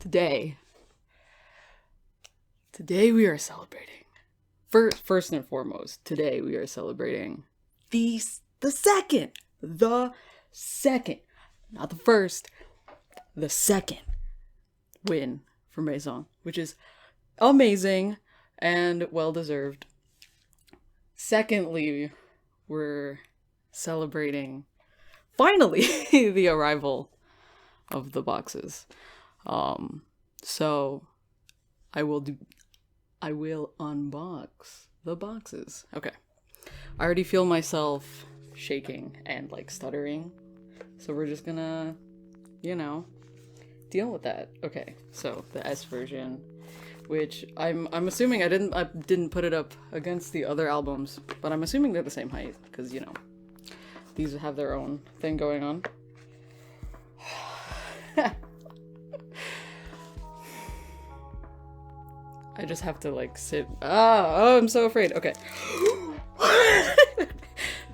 Today we are celebrating. First and foremost, today we are celebrating the second, not the first, the second win for Maison, which is amazing and well-deserved. Secondly, we're celebrating, finally, the arrival of the boxes. So I will unbox the boxes. Okay. I already feel myself shaking and like stuttering. So we're just gonna, deal with that. Okay. So the S version, which I'm assuming I didn't put it up against the other albums, but I'm assuming they're the same height because, these have their own thing going on. I just have to like sit. Oh, I'm so afraid. Okay.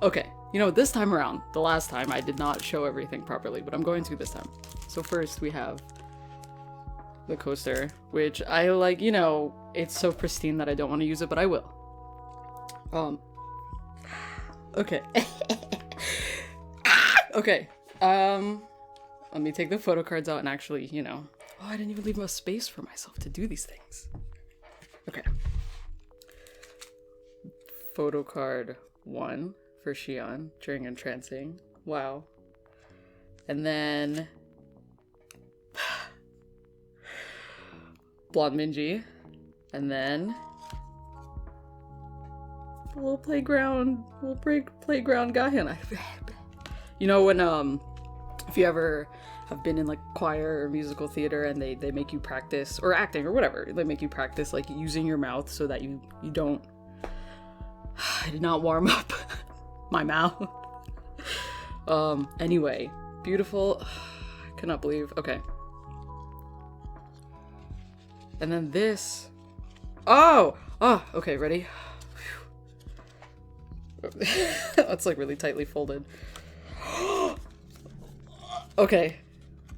Okay. This time around, the last time I did not show everything properly, but I'm going to this time. So first we have the coaster, which I like, it's so pristine that I don't want to use it, but I will. Okay. Okay. Let me take the photo cards out and actually, oh, I didn't even leave enough space for myself to do these things. Okay. Photo card 1 for Xion during entrancing. Wow. And then Blonde Minji. And then the little playground Gahyun. When if you ever have been in like choir or musical theater and they make you practice, or acting or whatever, they make you practice like using your mouth so that you don't I did not warm up my mouth. Anyway, beautiful. I cannot believe. Okay. And then this. Okay, ready? That's like really tightly folded. Okay.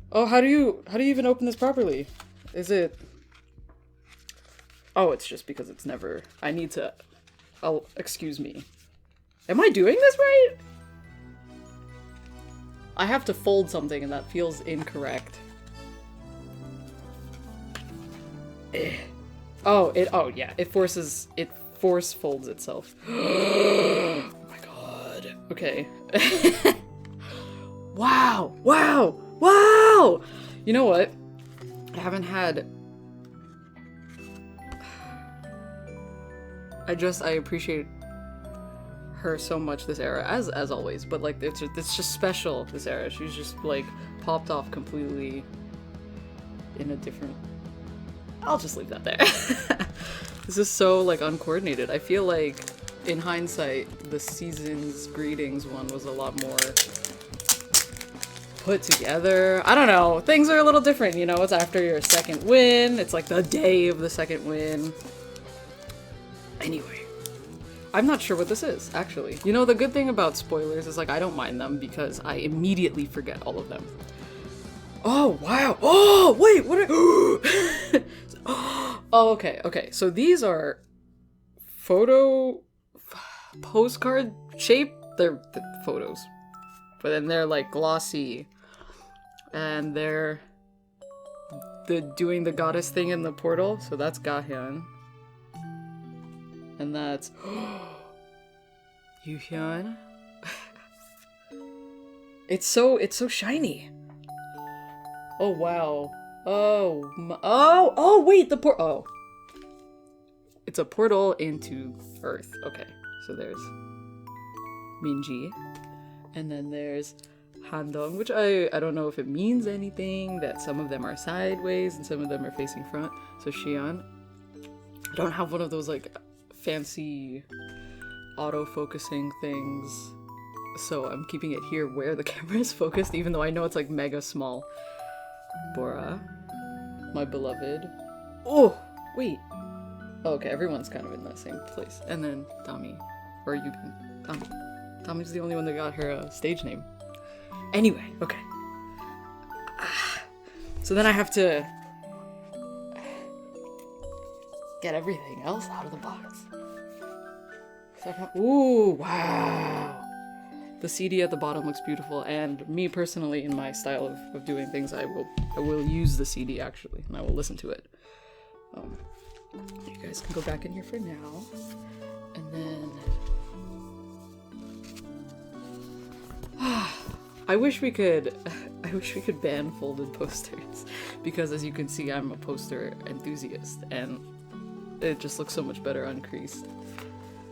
Oh, how do you even open this properly? Is it... Oh, it's just because it's never... I need to... Oh, excuse me. Am I doing this right? I have to fold something and that feels incorrect. Oh, yeah. It force folds itself. Oh my god. Okay. Wow! You know what? I haven't had... I appreciate her so much this era, as always, but like, it's just special, this era. She's just like, popped off completely in a different... I'll just leave that there. This is so like uncoordinated. I feel like, in hindsight, the Season's Greetings one was a lot more put together. I don't know. Things are a little different, It's after your second win. It's like the day of the second win. Anyway, I'm not sure what this is, actually. The good thing about spoilers is like I don't mind them because I immediately forget all of them. Oh, wow. Oh, wait, what are... Oh, okay. So these are postcard shape. They're photos. But then they're like glossy. And they're doing the goddess thing in the portal. So that's Gahyun. And that's Yuhyun. It's so shiny. Oh wow. Oh wait, it's a portal into Earth. Okay. So there's Minji. And then there's Handong, which I don't know if it means anything, that some of them are sideways and some of them are facing front. So Xion. I don't have one of those like fancy auto-focusing things, so I'm keeping it here where the camera is focused, even though I know it's like mega small. Bora, my beloved. Oh, wait. Oh, okay, everyone's kind of in that same place. And then Dami, or Yubin. Dami's the only one that got her stage name. Anyway, okay. So then I have to get everything else out of the box. Ooh, wow. The CD at the bottom looks beautiful, and me personally, in my style of doing things, I will use the CD actually, and I will listen to it. You guys can go back in here for now, and then I wish we could ban folded posters, because as you can see, I'm a poster enthusiast, and it just looks so much better uncreased.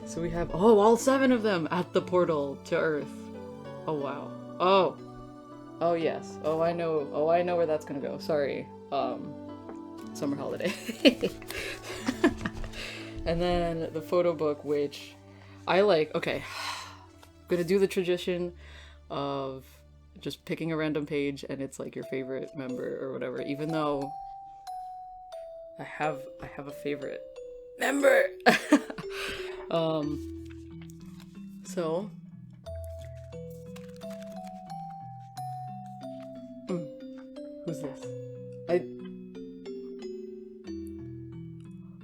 So we have, oh, all 7 of them at the portal to Earth. Oh, wow. Oh, yes. Oh, I know where that's gonna go. Sorry. Summer holiday. And then the photo book, which I like. Okay. I'm gonna do the tradition of just picking a random page and it's like your favorite member or whatever, even though I have a favorite member. So who's this?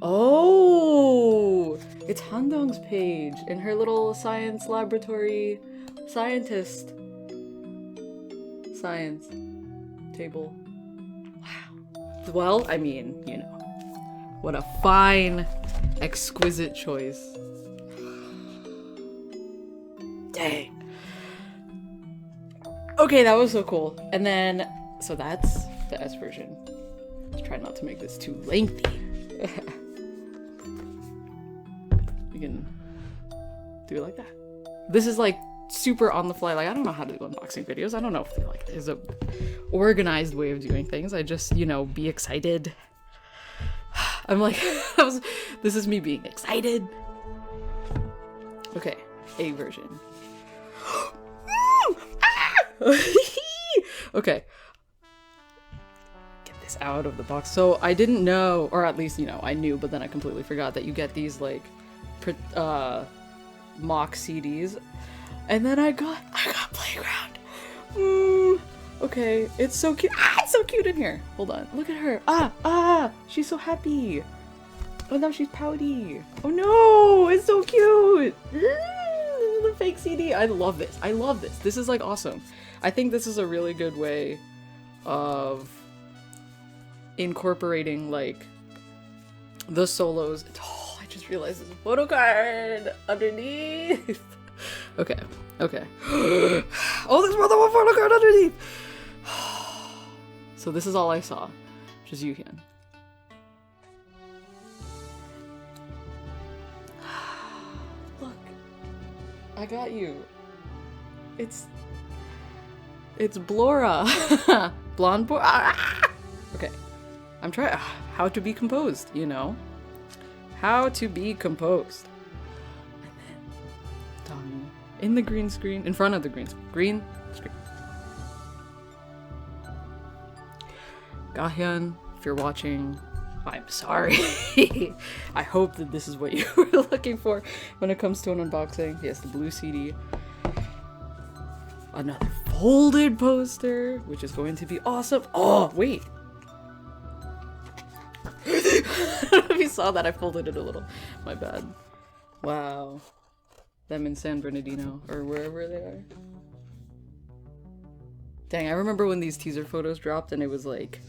Oh, it's Handong's page in her little science laboratory science table. Wow. Well, I mean, you know, what a fine, exquisite choice. Dang. Okay, that was so cool. And then, so that's the S version. Let's try not to make this too lengthy. We can do it like that. This is like super on the fly. Like, I don't know how to do unboxing videos. I don't know if like there's a organized way of doing things. I just, you know, be excited. I'm like, this is me being excited. Okay, A version. Okay. Get this out of the box. So I didn't know, or at least, you know, I knew, but then I completely forgot that you get these like mock CDs. And then I got Playground. Okay, it's so cute. It's so cute in here. Hold on, look at her. She's so happy. Oh, now she's pouty. Oh no, it's so cute. The fake CD. I love this. I love this. This is like awesome. I think this is a really good way of incorporating like the solos. Oh, I just realized there's a photo card underneath. Okay. Oh, there's more than one photo card underneath. So this is all I saw. Just Yuhyun. Look. I got you. It's Blora. Blonde boy. Okay. I'm trying how to be composed, you know? How to be composed. And then Tommy in the green screen, in front of the green screen. Gahyun, if you're watching, I'm sorry. I hope that this is what you were looking for when it comes to an unboxing. Yes, the blue CD. Another folded poster, which is going to be awesome. Oh, wait. I don't know if you saw that. I folded it a little. My bad. Wow. Them in San Bernardino, or wherever they are. Dang, I remember when these teaser photos dropped and it was like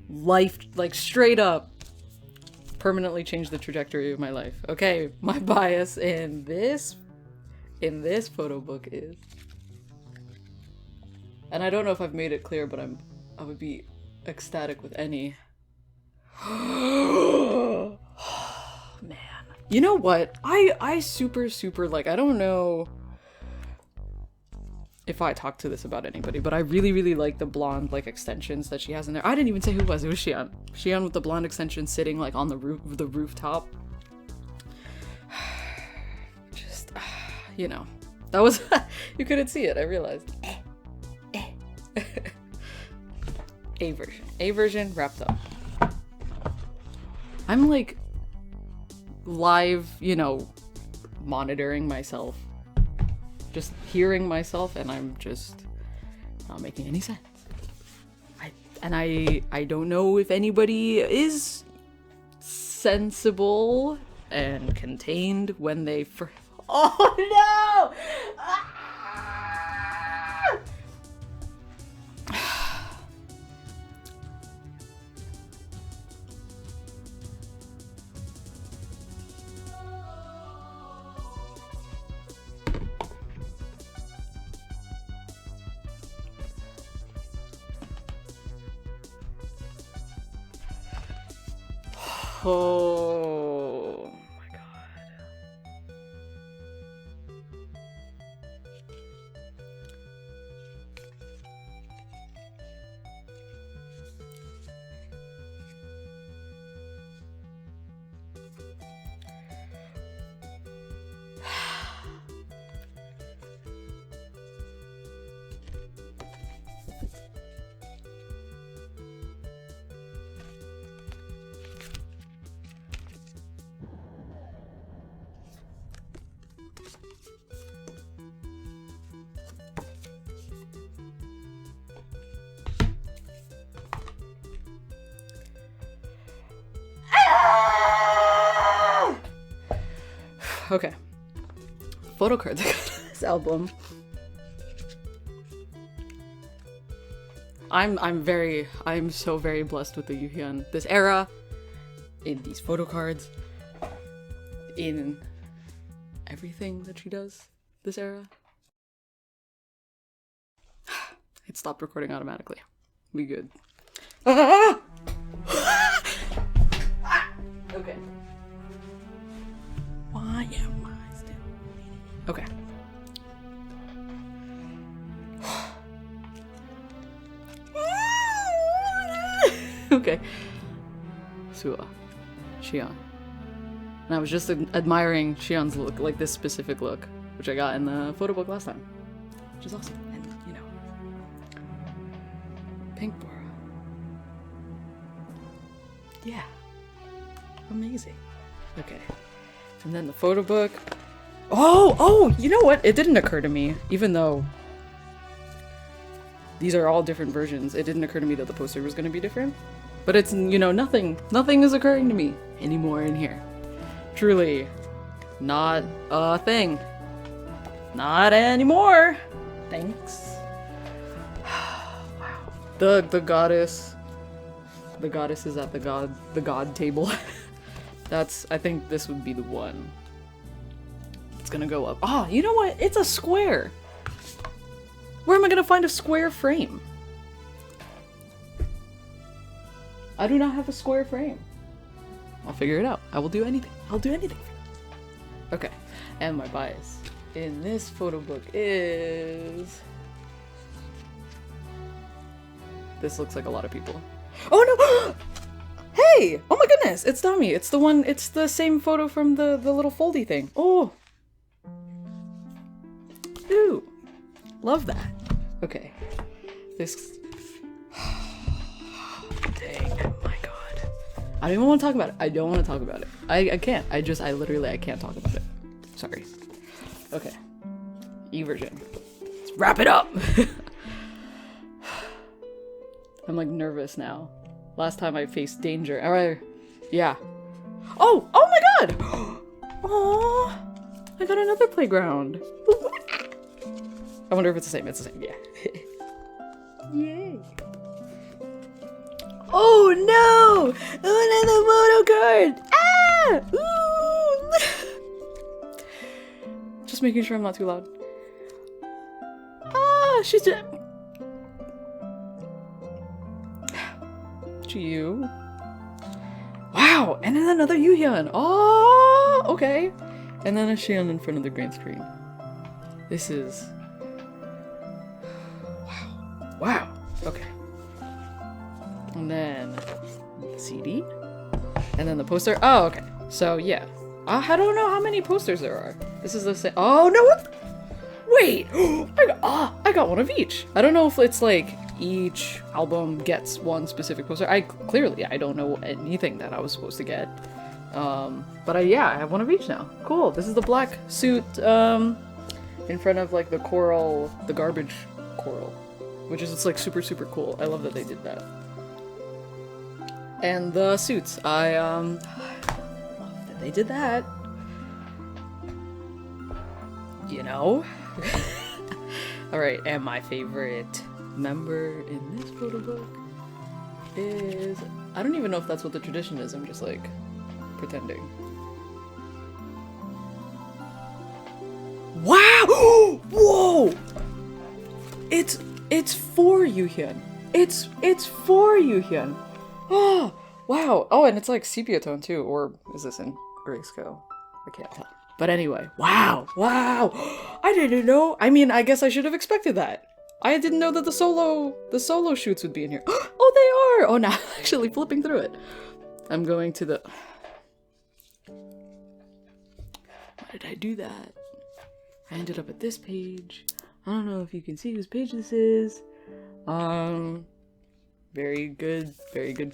life, like straight up permanently changed the trajectory of my life. Okay, my bias in this photo book is, and I don't know if I've made it clear, but I would be ecstatic with any. Man, you know what? I super like, I don't know if I talked to this about anybody, but I really like the blonde like extensions that she has in there. I didn't even say who it was. It was Xian. Xian with the blonde extension sitting like on the rooftop. Just, you know, that was you couldn't see it. I realized. A version wrapped up. I'm like live, you know, monitoring myself. Just hearing myself, and I'm just not making any sense. I don't know if anybody is sensible and contained when they oh no! Ah! Oh my god. Okay. Photo cards I got this album. I'm so very blessed with the Yuhyun this era, in these photo cards, in everything that she does this era. It stopped recording automatically. We good. Ah! Okay. Why am I still? Okay. Okay. Sua. Xion. And I was just admiring Xion's look, like this specific look, which I got in the photo book last time. Which is awesome. And, you know. Pink Bora. Yeah. Amazing. Okay. And then the photo book. Oh, you know what? It didn't occur to me, even though these are all different versions, it didn't occur to me that the poster was going to be different. But it's, you know, nothing is occurring to me anymore in here. Truly, not a thing. Not anymore. Thanks. Wow. The goddess is at the god table. I think this would be the one. It's gonna go up. Ah, you know what? It's a square. Where am I gonna find a square frame? I do not have a square frame. I'll figure it out. I will do anything. I'll do anything for you. Okay. And my bias in this photo book is... This looks like a lot of people. Oh no! Hey! Oh my goodness! It's Dami. It's the one, it's the same photo from the little foldy thing. Oh! Ooh! Love that. Okay. This... Dang, my god. I don't even want to talk about it. I don't want to talk about it. I can't. I literally, I can't talk about it. Sorry. Okay. E-version. Let's wrap it up! I'm like nervous now. Last time I faced danger. Alright. Yeah. Oh! Oh my god! Aww! I got another playground. I wonder if it's the same. It's the same. Yeah. Yay. Oh no! Another photo card! Ah! Ooh! Just making sure I'm not too loud. Ah! She's just... To you. Wow! And then another Yuhyun! Oh! Okay. And then a Xion in front of the green screen. This is... Wow. Wow! Okay. And then the CD. And then the poster. Oh, okay. So, yeah. I don't know how many posters there are. This is the same. Oh, no! What? Wait! I got one of each. I don't know if it's like each album gets one specific poster. I don't know anything that I was supposed to get. But yeah, I have one of each now. Cool. This is the black suit in front of like the coral, the garbage coral, which is it's like super cool. I love that they did that. And the suits. they did that. You know? Alright, and my favorite member in this photo book is... I don't even know if that's what the tradition is, I'm just like pretending. Wow! Whoa! It's for Yuhyun. It's for Yuhyun. Oh, wow. Oh, and it's like sepia tone too, or is this in grayscale? I can't tell. But anyway, wow, wow. I didn't know. I mean, I guess I should have expected that. I didn't know that the solo shoots would be in here. Oh, they are. Oh, now I'm actually flipping through it. I'm going to the... Why did I do that? I ended up at this page. I don't know if you can see whose page this is. Very good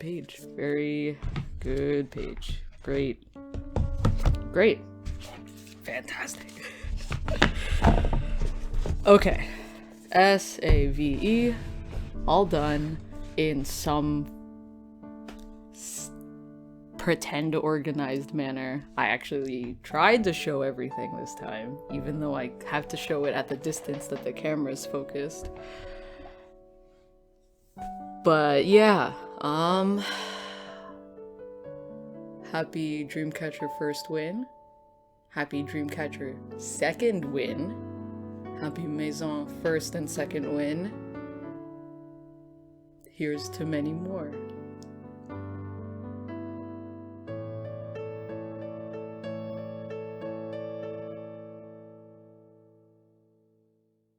page. Very good page. Great. Great. Fantastic. Okay. SAVE. All done in some pretend organized manner. I actually tried to show everything this time, even though I have to show it at the distance that the camera's focused. But yeah, happy Dreamcatcher first win. Happy Dreamcatcher second win. Happy Maison first and second win. Here's to many more.